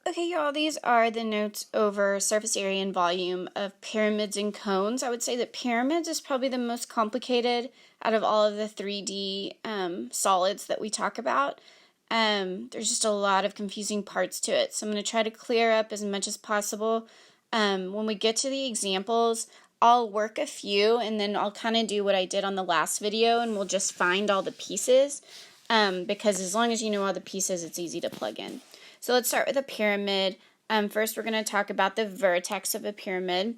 Okay, y'all, these are the notes over surface area and volume of pyramids and cones. I would say that pyramids is probably the most complicated out of all of the 3D solids that we talk about. There's just a lot of confusing parts to it, so I'm going to try to clear up as much as possible. When we get to the examples, I'll work a few and then I'll kind of do what I did on the last video and we'll just find all the pieces because as long as you know all the pieces, it's easy to plug in. So let's start with a pyramid. First, we're going to talk about the vertex of a pyramid.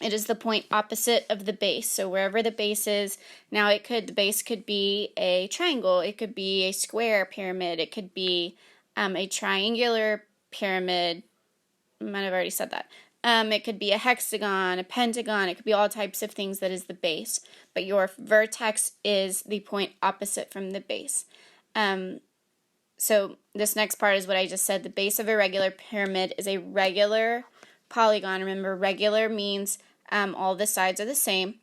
It is the point opposite of the base. So wherever the base is, now the base could be a triangle, it could be a square pyramid, it could be a triangular pyramid. I might have already said that. It could be a hexagon, a pentagon, it could be all types of things that is the base. But your vertex is the point opposite from the base. So this next part is what I just said. The base of a regular pyramid is a regular polygon. Remember, regular means all the sides are the same.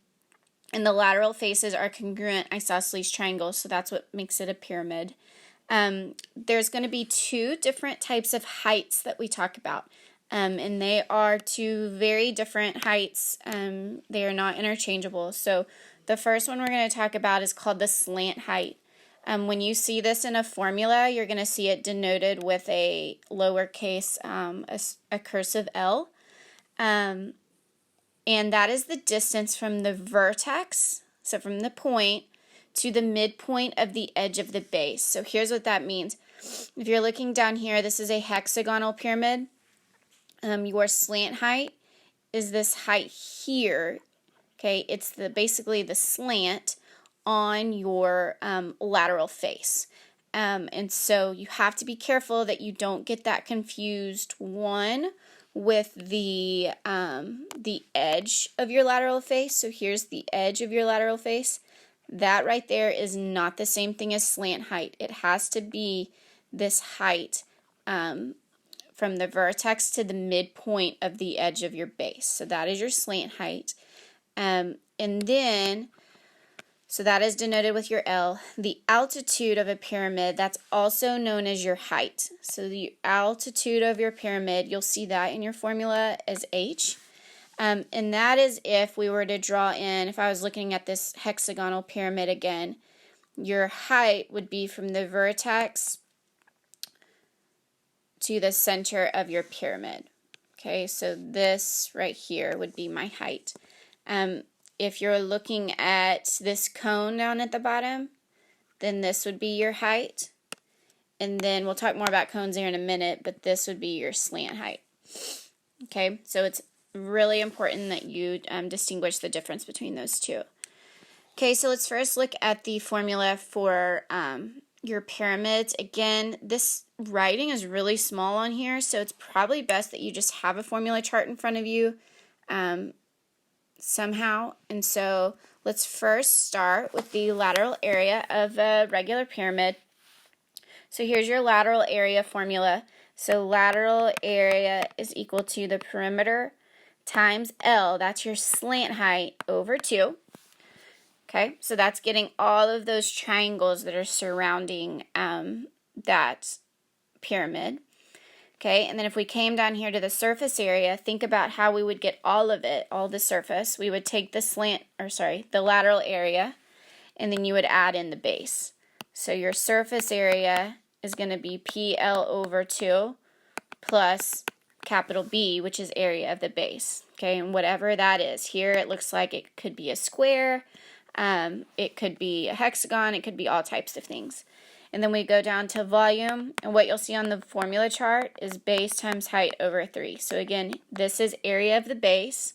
And the lateral faces are congruent isosceles triangles, so that's what makes it a pyramid. There's going to be two different types of heights that we talk about. And they are two very different heights. They are not interchangeable. So the first one we're going to talk about is called the slant height. When you see this in a formula, you're going to see it denoted with a lowercase, a cursive L. And that is the distance from the vertex, so from the point, to the midpoint of the edge of the base. So here's what that means. If you're looking down here, this is a hexagonal pyramid. Your slant height is this height here. Okay, it's basically the slant on your lateral face. And so you have to be careful that you don't get that confused, one, with the edge of your lateral face. So here's the edge of your lateral face. That right there is not the same thing as slant height. It has to be this height from the vertex to the midpoint of the edge of your base. So that is your slant height. And then, so that is denoted with your L. The altitude of a pyramid, that's also known as your height. So the altitude of your pyramid, you'll see that in your formula as H. And that is if we were to draw in, if I was looking at this hexagonal pyramid again, your height would be from the vertex to the center of your pyramid. Okay, so this right here would be my height. If you're looking at this cone down at the bottom, then this would be your height. And then we'll talk more about cones here in a minute, but this would be your slant height. Okay, so it's really important that you distinguish the difference between those two. Okay, so let's first look at the formula for your pyramids. Again, this writing is really small on here, so it's probably best that you just have a formula chart in front of you somehow. And so let's first start with the lateral area of a regular pyramid. So here's your lateral area formula. So lateral area is equal to the perimeter times L, that's your slant height, over 2. Okay, so that's getting all of those triangles that are surrounding that pyramid. Okay, and then if we came down here to the surface area, think about how we would get all of it, all the surface. We would take the lateral area, and then you would add in the base. So your surface area is going to be PL over 2 plus capital B, which is area of the base. Okay, and whatever that is. Here it looks like it could be a square, it could be a hexagon, it could be all types of things. And then we go down to volume, and what you'll see on the formula chart is base times height over 3. So again, this is area of the base.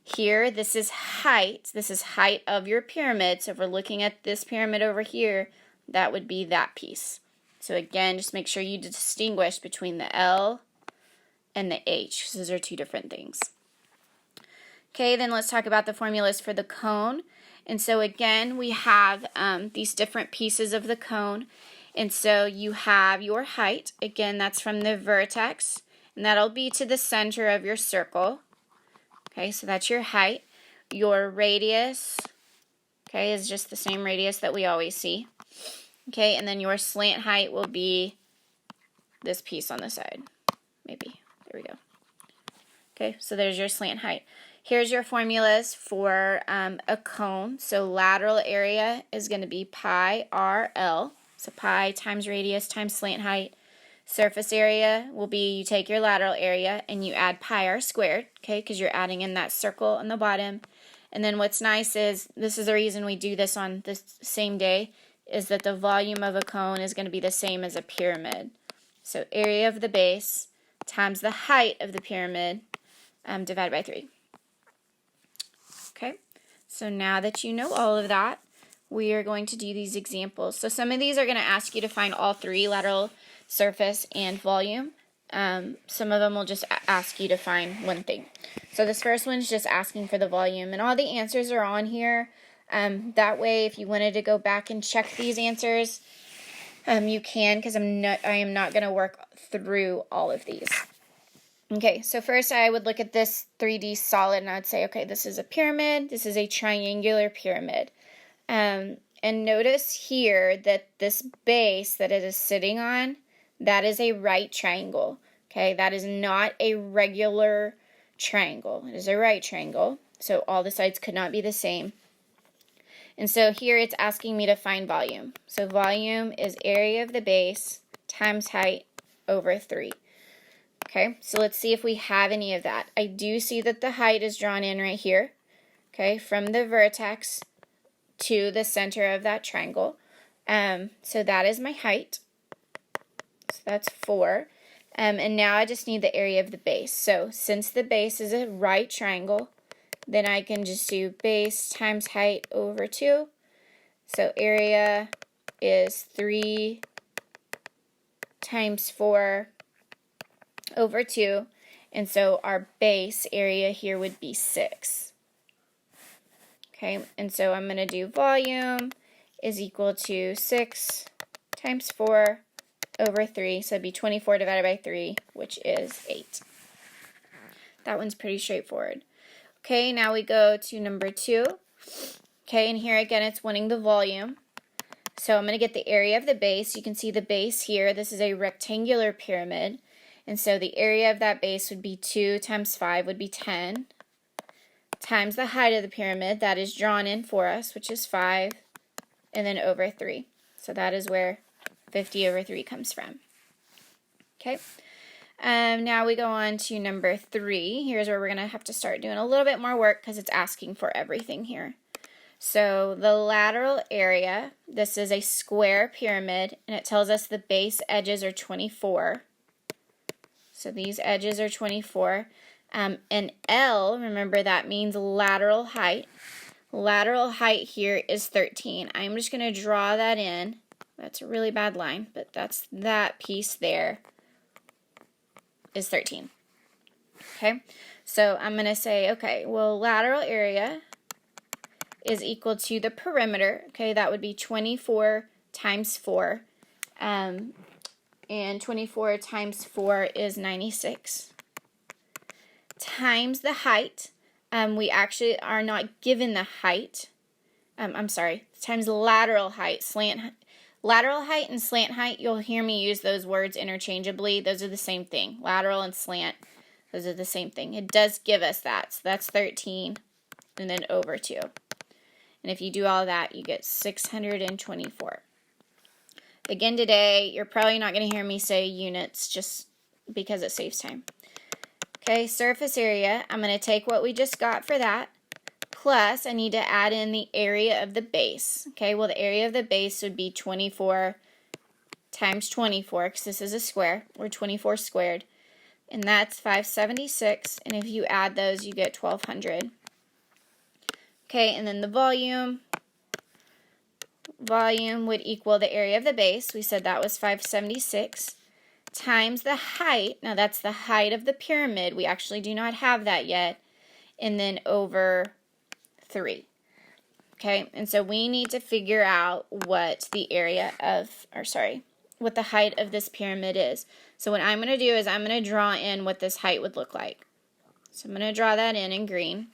Here, this is height. This is height of your pyramid. So if we're looking at this pyramid over here, that would be that piece. So again, just make sure you distinguish between the L and the H, because those are two different things. Okay, then let's talk about the formulas for the cone. And so again, we have these different pieces of the cone. And so you have your height. Again, that's from the vertex. And that'll be to the center of your circle. Okay, so that's your height. Your radius, okay, is just the same radius that we always see. Okay, and then your slant height will be this piece on the side. we go. Okay, so there's your slant height. Here's your formulas for a cone. So lateral area is going to be pi RL. So pi times radius times slant height. Surface area will be, you take your lateral area and you add pi r squared, okay, because you're adding in that circle on the bottom. And then what's nice is, this is the reason we do this on the same day, is that the volume of a cone is going to be the same as a pyramid. So area of the base times the height of the pyramid divided by 3. Okay, so now that you know all of that, we are going to do these examples. So some of these are going to ask you to find all three, lateral, surface, and volume. Some of them will just ask you to find one thing. So this first one's just asking for the volume, and all the answers are on here. That way, if you wanted to go back and check these answers, you can, because I am not going to work through all of these. Okay, so first I would look at this 3D solid, and I would say, okay, this is a pyramid. This is a triangular pyramid. And notice here that this base that it is sitting on, that is a right triangle. Okay, that is not a regular triangle. It is a right triangle, so all the sides could not be the same. And so here it's asking me to find volume. So volume is area of the base times height over 3. Okay, so let's see if we have any of that. I do see that the height is drawn in right here, okay, from the vertex to the center of that triangle. So that is my height. So that's 4. And now I just need the area of the base. So since the base is a right triangle, then I can just do base times height over 2. So area is 3 times 4 over 2. And so our base area here would be 6. Okay, and so I'm going to do volume is equal to 6 times 4 over 3. So it'd be 24 divided by 3, which is 8. That one's pretty straightforward. Okay, now we go to number 2. Okay, and here again it's wanting the volume. So I'm going to get the area of the base. You can see the base here. This is a rectangular pyramid. And so the area of that base would be 2 times 5 would be 10. Times the height of the pyramid, that is drawn in for us, which is 5, and then over 3. So that is where 50 over 3 comes from. Okay, now we go on to number 3. Here's where we're going to have to start doing a little bit more work because it's asking for everything here. So the lateral area, this is a square pyramid, and it tells us the base edges are 24. So these edges are 24. And L, remember that means lateral height. Lateral height here is 13. I'm just going to draw that in. That's a really bad line, but that's that piece there is 13. Okay, so I'm going to say, okay, well, lateral area is equal to the perimeter. Okay, that would be 24 times 4. And 24 times 4 is 96. Times the height. We actually are not given the height. Times lateral height. Lateral height and slant height, you'll hear me use those words interchangeably. Those are the same thing. Lateral and slant, those are the same thing. It does give us that. So that's 13 and then over 2. And if you do all that, you get 624. Again today, you're probably not going to hear me say units just because it saves time. Okay, surface area, I'm going to take what we just got for that, plus I need to add in the area of the base. Okay, well, the area of the base would be 24 times 24, because this is a square, or 24 squared, and that's 576, and if you add those, you get 1200. Okay, and then the volume would equal the area of the base. We said that was 576. Times the height, now that's the height of the pyramid, we actually do not have that yet, and then over 3. Okay, and so we need to figure out what the what the height of this pyramid is. So what I'm going to do is I'm going to draw in what this height would look like. So I'm going to draw that in green.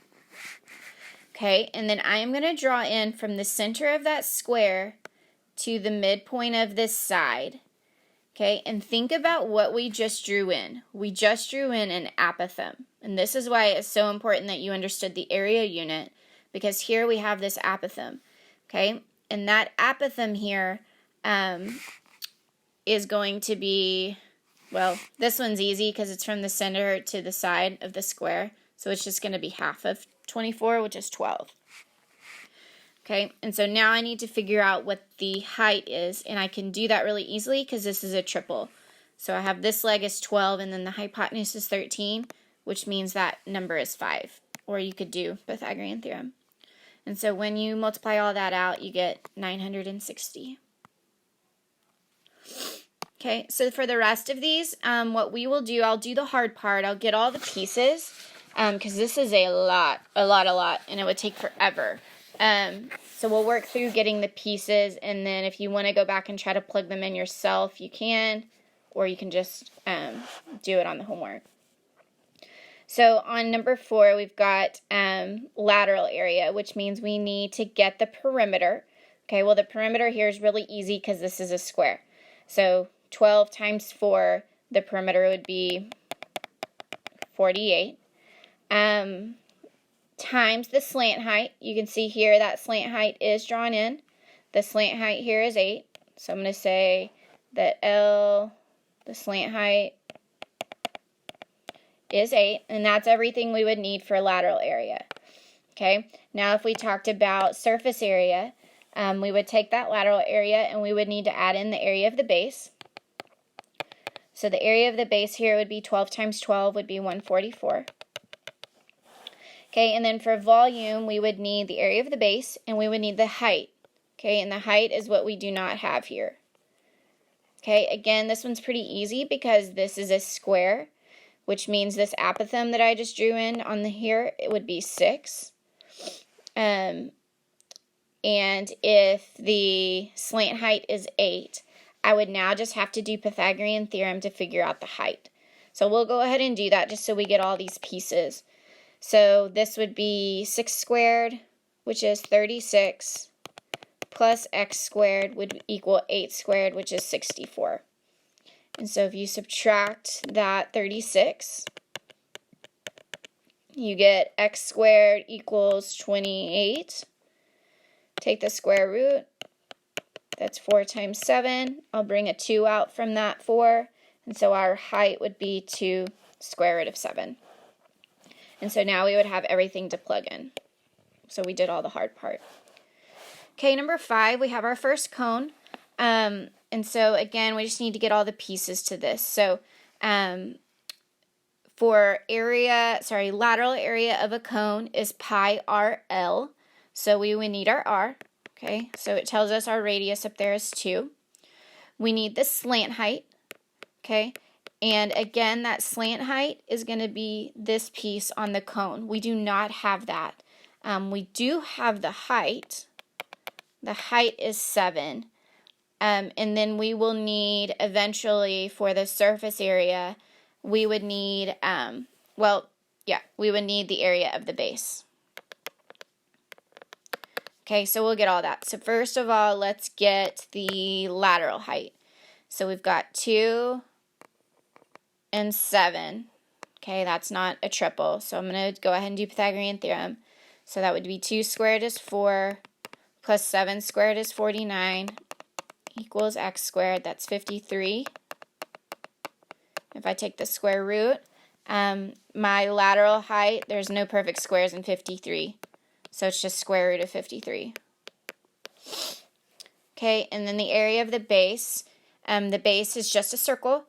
Okay, and then I am going to draw in from the center of that square to the midpoint of this side. Okay, and think about what we just drew in. We just drew in an apothem. And this is why it's so important that you understood the area unit, because here we have this apothem. Okay, and that apothem here is going to be, well, this one's easy because it's from the center to the side of the square. So it's just going to be half of 24, which is 12. Okay, and so now I need to figure out what the height is, and I can do that really easily because this is a triple. So I have this leg is 12, and then the hypotenuse is 13, which means that number is 5. Or you could do Pythagorean theorem. And so when you multiply all that out, you get 960. Okay, so for the rest of these, what we will do, I'll do the hard part. I'll get all the pieces, because this is a lot, and it would take forever. So we'll work through getting the pieces, and then if you want to go back and try to plug them in yourself, you can, or you can just do it on the homework. So on number 4, we've got lateral area, which means we need to get the perimeter. Okay, well, the perimeter here is really easy because this is a square. So 12 times 4, the perimeter would be 48. Times the slant height. You can see here that slant height is drawn in. The slant height here is 8. So I'm going to say that the slant height is 8, and that's everything we would need for lateral area. Okay, now if we talked about surface area, we would take that lateral area and we would need to add in the area of the base. So the area of the base here would be 12 times 12 would be 144. Okay, and then for volume, we would need the area of the base, and we would need the height. Okay, and the height is what we do not have here. Okay, again, this one's pretty easy because this is a square, which means this apothem that I just drew in on here, it would be 6. And if the slant height is 8, I would now just have to do Pythagorean theorem to figure out the height. So we'll go ahead and do that just so we get all these pieces. So this would be 6 squared, which is 36, plus x squared would equal 8 squared, which is 64. And so if you subtract that 36, you get x squared equals 28. Take the square root. That's 4 times 7. I'll bring a 2 out from that 4. And so our height would be 2 square root of 7. And so now we would have everything to plug in. So we did all the hard part. Okay, number 5, we have our first cone. And so again, we just need to get all the pieces to this. So for lateral area of a cone is pi RL. So we would need our R. Okay, so it tells us our radius up there is 2. We need the slant height. Okay, and again, that slant height is going to be this piece on the cone. We do not have that. We do have the height. The height is 7. And then we will need, eventually, for the surface area, we would need, we would need the area of the base. Okay, so we'll get all that. So first of all, let's get the lateral height. So we've got 2 and 7. Okay, that's not a triple. So I'm going to go ahead and do Pythagorean theorem. So that would be 2 squared is 4, plus 7 squared is 49, equals x squared. That's 53. If I take the square root, my lateral height, there's no perfect squares in 53. So it's just square root of 53. Okay, and then the area of the base is just a circle.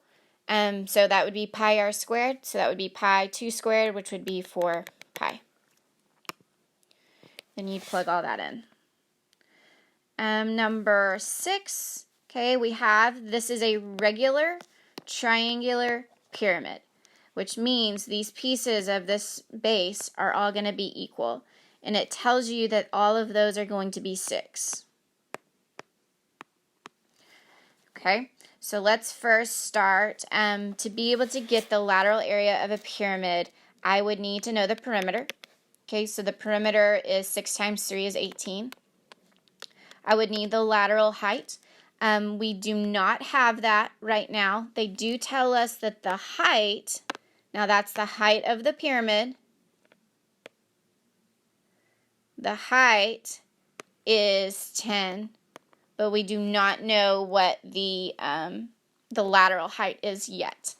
So that would be pi r squared. So that would be pi 2 squared, which would be 4 pi. Then you plug all that in. Number 6, okay, this is a regular triangular pyramid, which means these pieces of this base are all going to be equal. And it tells you that all of those are going to be 6. Okay, so let's first start. To be able to get the lateral area of a pyramid, I would need to know the perimeter. Okay, so the perimeter is 6 times 3 is 18. I would need the lateral height. We do not have that right now. They do tell us that the height, now that's the height of the pyramid. The height is 10, but we do not know what the lateral height is yet.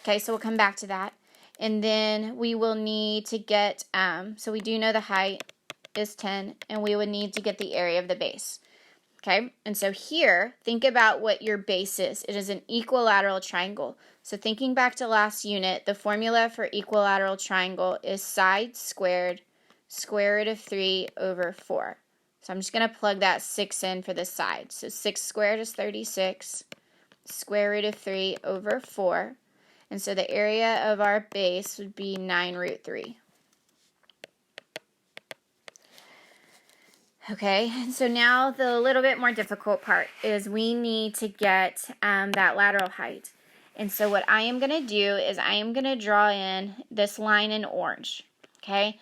Okay, so we'll come back to that. And then we will need to get, so we do know the height is 10, and we would need to get the area of the base. Okay, and so here, think about what your base is. It is an equilateral triangle. So thinking back to last unit, the formula for equilateral triangle is side squared, square root of 3 over 4. So I'm just going to plug that 6 in for the side. So 6 squared is 36, square root of 3 over 4. And so the area of our base would be 9 root 3. Okay, so now the little bit more difficult part is we need to get that lateral height. And so what I am going to do is I am going to draw in this line in orange. Okay,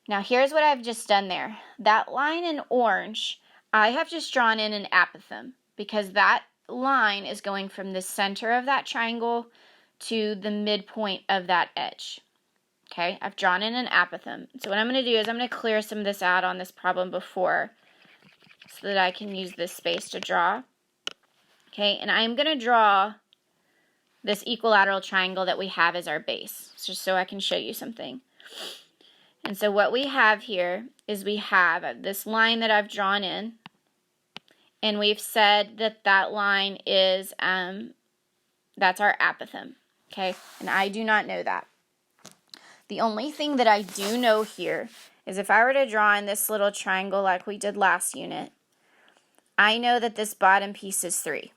now here's what I've just done there. That line in orange, I have just drawn in an apothem because that line is going from the center of that triangle to the midpoint of that edge. Okay, I've drawn in an apothem. So what I'm going to do is I'm going to clear some of this out on this problem before so that I can use this space to draw. Okay, and I'm going to draw this equilateral triangle that we have as our base, just so I can show you something. And so what we have here is we have this line that I've drawn in, and we've said that that line is, that's our apothem. Okay, and I do not know that. The only thing that I do know here is if I were to draw in this little triangle like we did last unit, I know that this bottom piece is 3.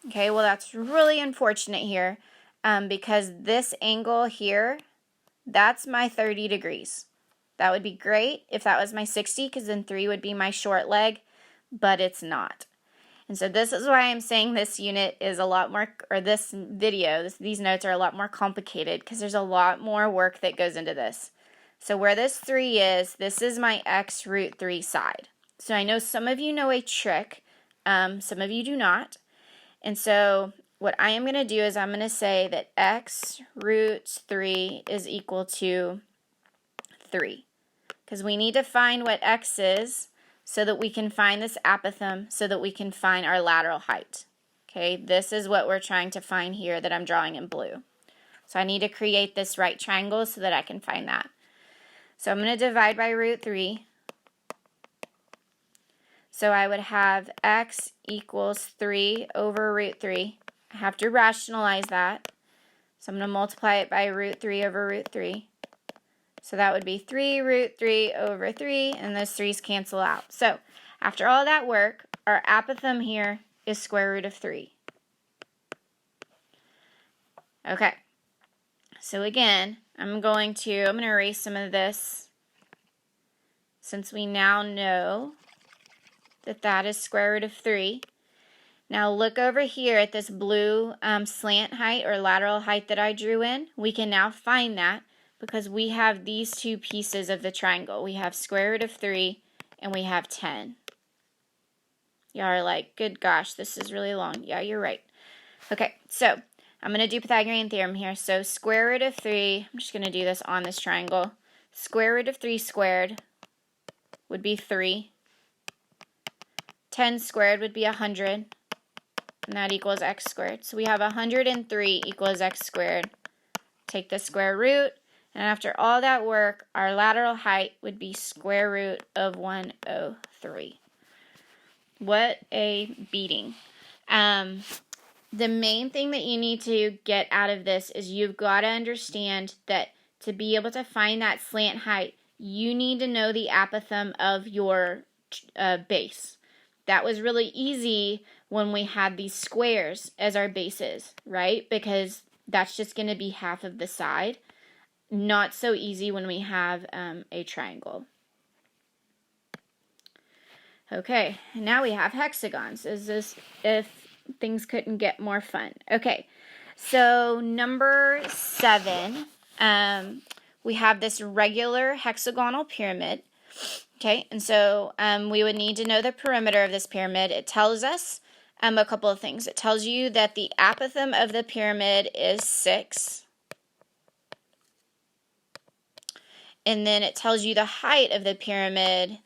Okay, well that's really unfortunate here because this angle here, that's my 30 degrees. That would be great if that was my 60 because then 3 would be my short leg, but it's not. And so this is why I'm saying this unit is a lot more, or this video, these notes are a lot more complicated because there's a lot more work that goes into this. So where this 3 is, this is my x root 3 side. So I know some of you know a trick, some of you do not. And so what I am going to do is I'm going to say that x root 3 is equal to 3. Because we need to find what x is so that we can find this apothem, so that we can find our lateral height. Okay, this is what we're trying to find here that I'm drawing in blue. So I need to create this right triangle so that I can find that. So I'm going to divide by root 3. So I would have x equals 3 over root 3. I have to rationalize that. So I'm going to multiply it by root 3 over root 3. So that would be 3 root 3 over 3, and those 3's cancel out. So after all that work, our apothem here is square root of 3. Okay, so again, I'm going to erase some of this since we now know that that is square root of 3. Now look over here at this blue slant height or lateral height that I drew in. We can now find that because we have these two pieces of the triangle. We have square root of 3 and we have 10. Y'all are like, good gosh, this is really long. Yeah, you're right. Okay, so I'm going to do Pythagorean theorem here. So square root of 3, I'm just going to do this on this triangle. Square root of 3 squared would be 3. 10 squared would be 100, and that equals x squared. So we have 103 equals x squared. Take the square root, and after all that work, our lateral height would be square root of 103. What a beating. The main thing that you need to get out of this is you've got to understand that to be able to find that slant height, you need to know the apothem of your base. That was really easy when we had these squares as our bases, right? Because that's just going to be half of the side. Not so easy when we have a triangle. Okay, now we have hexagons. Is this if things couldn't get more fun? Okay, so number 7, we have this regular hexagonal pyramid. Okay, and so we would need to know the perimeter of this pyramid. It tells us a couple of things. It tells you that the apothem of the pyramid is 6. And then it tells you the height of the pyramid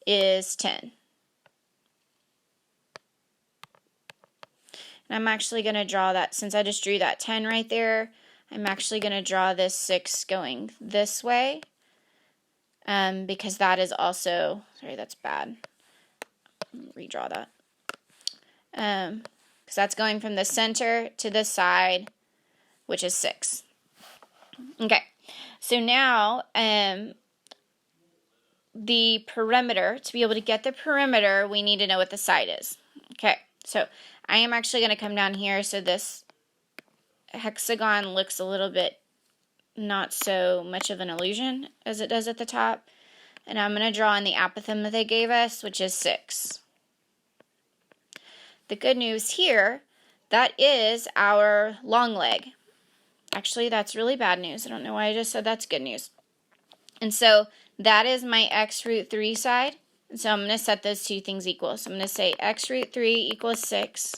is 10. And I'm actually going to draw that, since I just drew that 10 right there, I'm actually going to draw this 6 going this way, because that is also, sorry, that's bad. Redraw that. Because that's going from the center to the side, which is 6. Okay, so now the perimeter, to be able to get the perimeter, we need to know what the side is. Okay, so I am actually going to come down here so this hexagon looks a little bit not so much of an illusion as it does at the top. And I'm going to draw in the apothem that they gave us, which is 6. The good news here, that is our long leg. Actually, that's really bad news. I don't know why I just said that's good news. And so that is my x root 3 side. And so I'm going to set those two things equal. So I'm going to say x root 3 equals 6.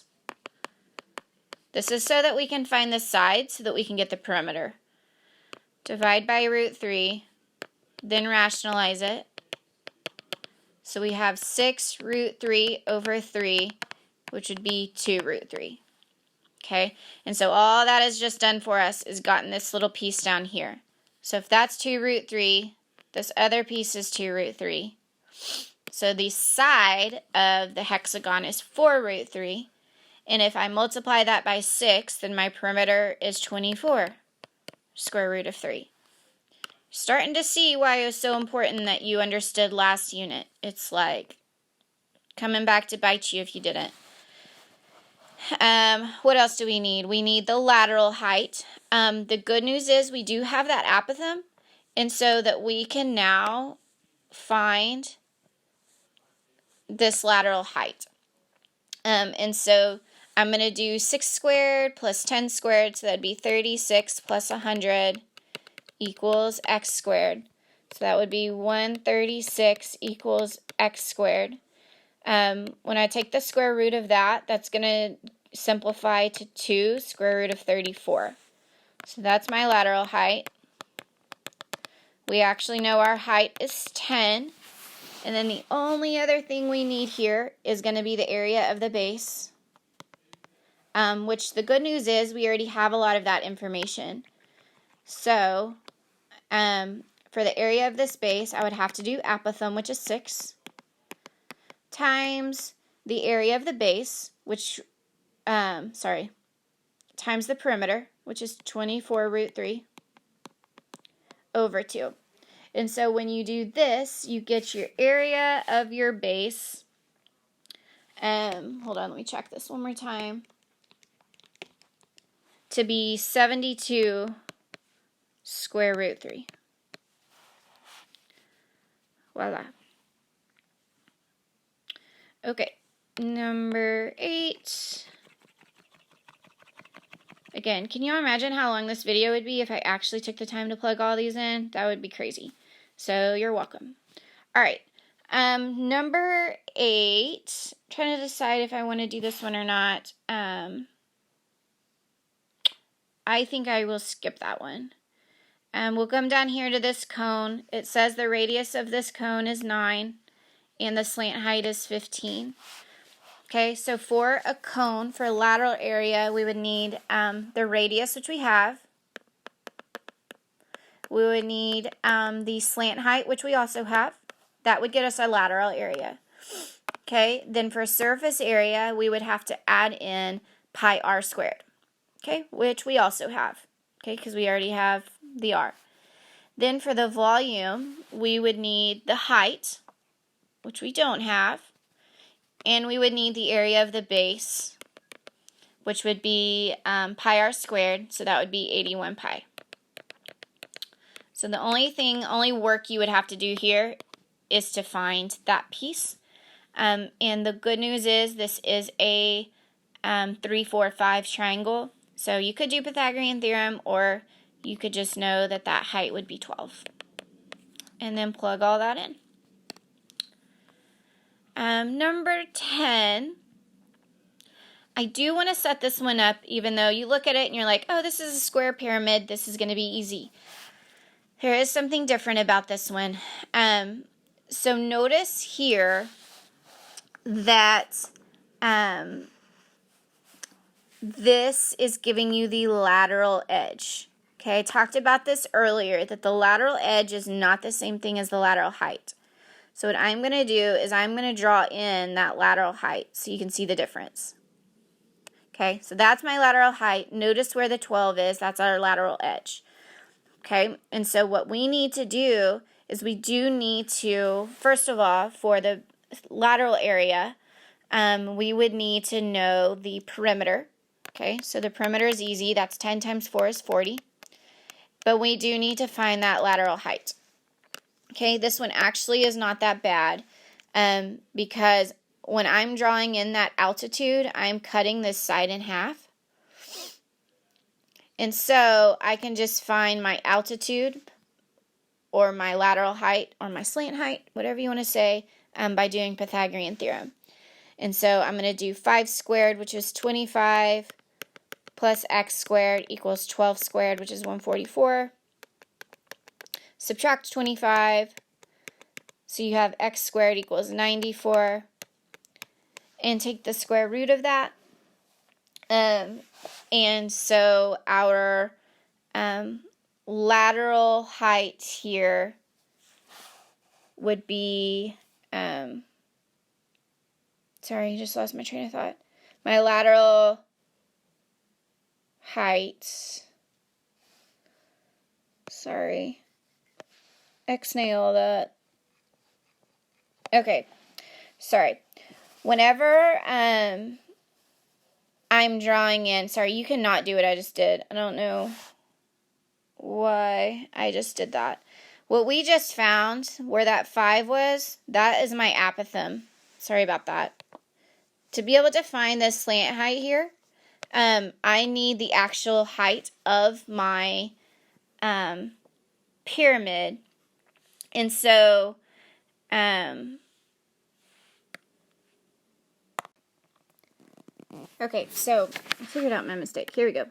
This is so that we can find the side so that we can get the perimeter. Divide by root 3, then rationalize it. So we have 6 root 3 over 3, which would be 2 root 3. Okay, and so all that has just done for us is gotten this little piece down here. So if that's 2 root 3, this other piece is 2 root 3. So the side of the hexagon is 4 root 3. And if I multiply that by 6, then my perimeter is 24, square root of 3. Starting to see why it was so important that you understood last unit. It's like coming back to bite you if you didn't. What else do we need? We need the lateral height. The good news is we do have that apothem, and so that we can now find this lateral height. And so I'm going to do 6 squared plus 10 squared, so that would be 36 plus 100 equals x squared. So that would be 136 equals x squared. When I take the square root of that, that's going to simplify to 2 square root of 34. So that's my lateral height. We actually know our height is 10. And then the only other thing we need here is going to be the area of the base, which the good news is we already have a lot of that information. So for the area of this base, I would have to do apothem, which is 6, times the area of the base, which, times the perimeter, which is 24 root 3, over 2. And so when you do this, you get your area of your base. Hold on, let me check this one more time. To be 72 square root 3. Voila. Okay, number 8. Again, can you imagine how long this video would be if I actually took the time to plug all these in? That would be crazy. So you're welcome. All right, number 8. Trying to decide if I want to do this one or not. I think I will skip that one. We'll come down here to this cone. It says the radius of this cone is 9 and the slant height is 15. Okay, so for a cone, for a lateral area, we would need the radius, which we have. We would need the slant height, which we also have. That would get us our lateral area. Okay, then for surface area, we would have to add in pi r squared. Okay, which we also have. Okay, because we already have the r. Then for the volume, we would need the height, which we don't have. And we would need the area of the base, which would be pi r squared, so that would be 81 pi. So the only work you would have to do here is to find that piece. And the good news is this is a 3, 4, 5 triangle. So you could do Pythagorean theorem, or you could just know that that height would be 12. And then plug all that in. Number 10, I do want to set this one up, even though you look at it and you're like, oh, this is a square pyramid, this is going to be easy. There is something different about this one. So notice here that this is giving you the lateral edge. Okay, I talked about this earlier, that the lateral edge is not the same thing as the lateral height. So what I'm going to do is I'm going to draw in that lateral height so you can see the difference. Okay, so that's my lateral height. Notice where the 12 is. That's our lateral edge. Okay, and so what we need to do is we do need to, first of all, for the lateral area, we would need to know the perimeter. Okay, so the perimeter is easy. That's 10 times 4 is 40. But we do need to find that lateral height. Okay, this one actually is not that bad because when I'm drawing in that altitude, I'm cutting this side in half. And so I can just find my altitude or my lateral height or my slant height, whatever you want to say, by doing Pythagorean theorem. And so I'm going to do 5 squared, which is 25, plus x squared equals 12 squared, which is 144. Subtract 25. So you have x squared equals 94. And take the square root of that. And so our lateral height here would be, sorry, I just lost my train of thought. My lateral height, sorry, X-nail that. Okay, sorry. Whenever I'm drawing in, sorry, you cannot do what I just did. I don't know why I just did that. What we just found, where that 5 was, that is my apothem. Sorry about that. To be able to find this slant height here, I need the actual height of my pyramid. And so, okay, so I figured out my mistake. Here we go.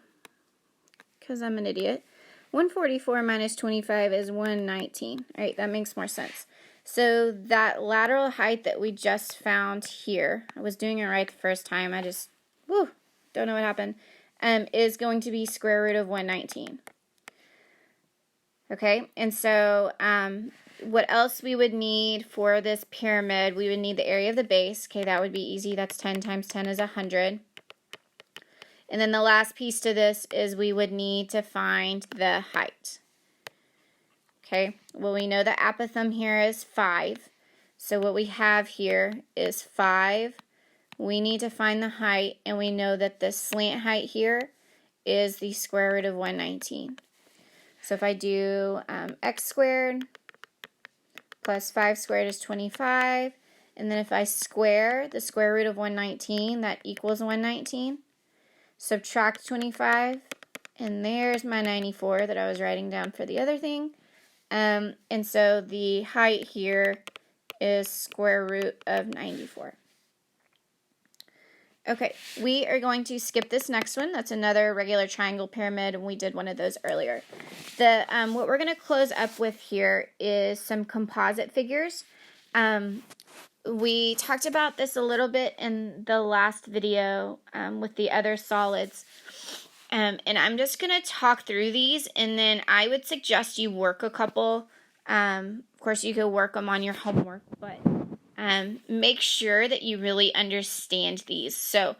Because I'm an idiot. 144 minus 25 is 119. All right, that makes more sense. So that lateral height that we just found here, I was doing it right the first time, I just, don't know what happened, is going to be square root of 119. Okay, and so what else we would need for this pyramid, we would need the area of the base. Okay, that would be easy. That's 10 times 10 is 100. And then the last piece to this is we would need to find the height. Okay, well, we know the apothem here is 5. So what we have here is 5. We need to find the height, and we know that the slant height here is the square root of 119. So if I do x squared plus 5 squared is 25, and then if I square the square root of 119, that equals 119. Subtract 25, and there's my 94 that I was writing down for the other thing. And so the height here is square root of 94. Okay, we are going to skip this next one. That's another regular triangle pyramid, and we did one of those earlier. What we're going to close up with here is some composite figures. We talked about this a little bit in the last video with the other solids. And I'm just going to talk through these, and then I would suggest you work a couple. Of course, you could work them on your homework, but make sure that you really understand these. So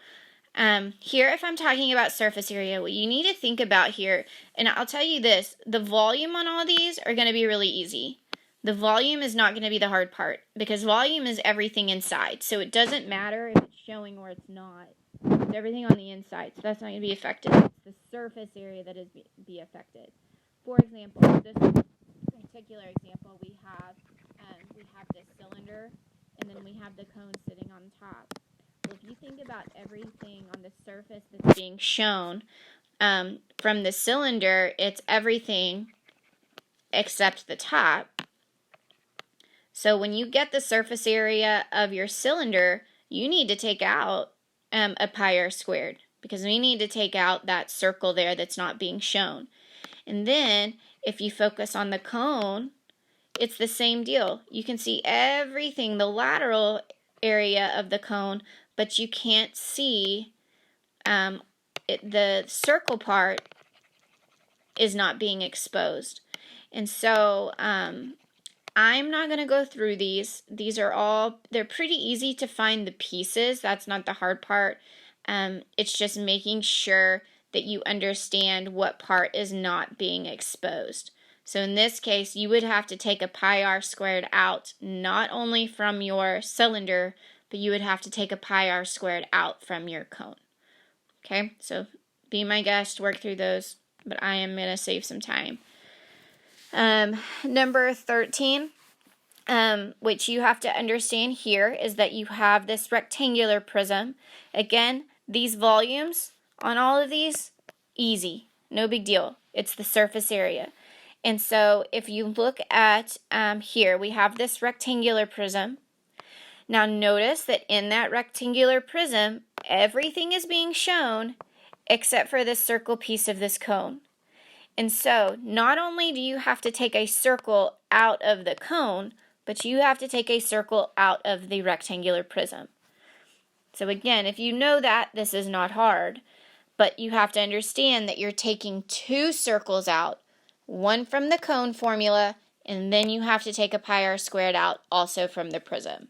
here, if I'm talking about surface area, what you need to think about here, and I'll tell you this, the volume on all these are going to be really easy. The volume is not going to be the hard part, because volume is everything inside. So it doesn't matter if it's showing or it's not. It's everything on the inside, so that's not going to be affected. It's the surface area that is be affected. For example, this particular example, we have this cylinder, and then we have the cone sitting on top. Well, if you think about everything on the surface that's being shown from the cylinder, it's everything except the top. So when you get the surface area of your cylinder, you need to take out a pi r squared because we need to take out that circle there that's not being shown. And then if you focus on the cone, it's the same deal. You can see everything, the lateral area of the cone, but you can't see the circle part is not being exposed. And so I'm not going to go through these. These are all, they're pretty easy to find the pieces. That's not the hard part. It's just making sure that you understand what part is not being exposed. So in this case, you would have to take a pi r squared out, not only from your cylinder, but you would have to take a pi r squared out from your cone. Okay, so be my guest, work through those, but I am going to save some time. Number 13, which you have to understand here, is that you have this rectangular prism. Again, these volumes on all of these, easy, no big deal. It's the surface area. And so if you look at here, we have this rectangular prism. Now notice that in that rectangular prism, everything is being shown except for this circle piece of this cone. And so not only do you have to take a circle out of the cone, but you have to take a circle out of the rectangular prism. So again, if you know that, this is not hard, but you have to understand that you're taking two circles out, one from the cone formula, and then you have to take a pi r squared out also from the prism.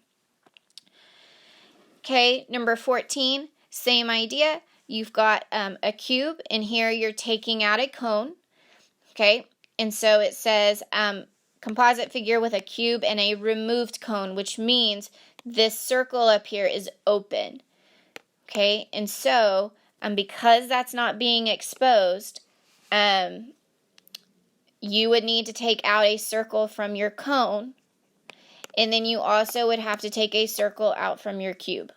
Okay, number 14, same idea. You've got a cube, and here you're taking out a cone. Okay, and so it says composite figure with a cube and a removed cone, which means this circle up here is open. Okay, and so because that's not being exposed, you would need to take out a circle from your cone, and then you also would have to take a circle out from your cube.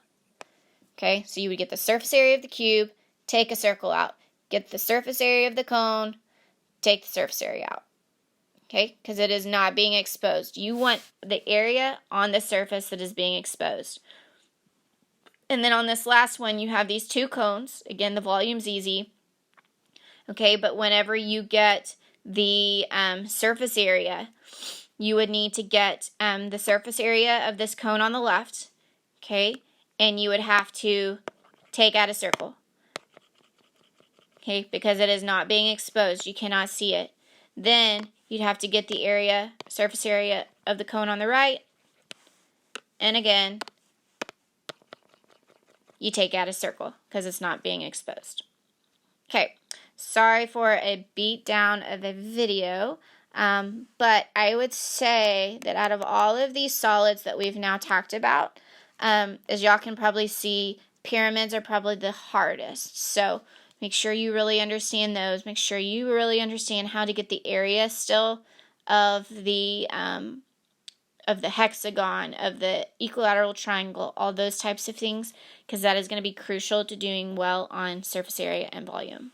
Okay, so you would get the surface area of the cube, take a circle out, get the surface area of the cone, take the surface area out. Okay, because it is not being exposed. You want the area on the surface that is being exposed. And then on this last one, you have these two cones. Again, the volume's easy. Okay, but whenever you get the surface area, you would need to get the surface area of this cone on the left, okay, and you would have to take out a circle, okay, because it is not being exposed. You cannot see it. Then you'd have to get the area, surface area of the cone on the right, and again, you take out a circle because it's not being exposed. Okay. Sorry for a beat down of a video, but I would say that out of all of these solids that we've now talked about, as y'all can probably see, pyramids are probably the hardest. So make sure you really understand those. Make sure you really understand how to get the area still of the hexagon, of the equilateral triangle, all those types of things, because that is going to be crucial to doing well on surface area and volume.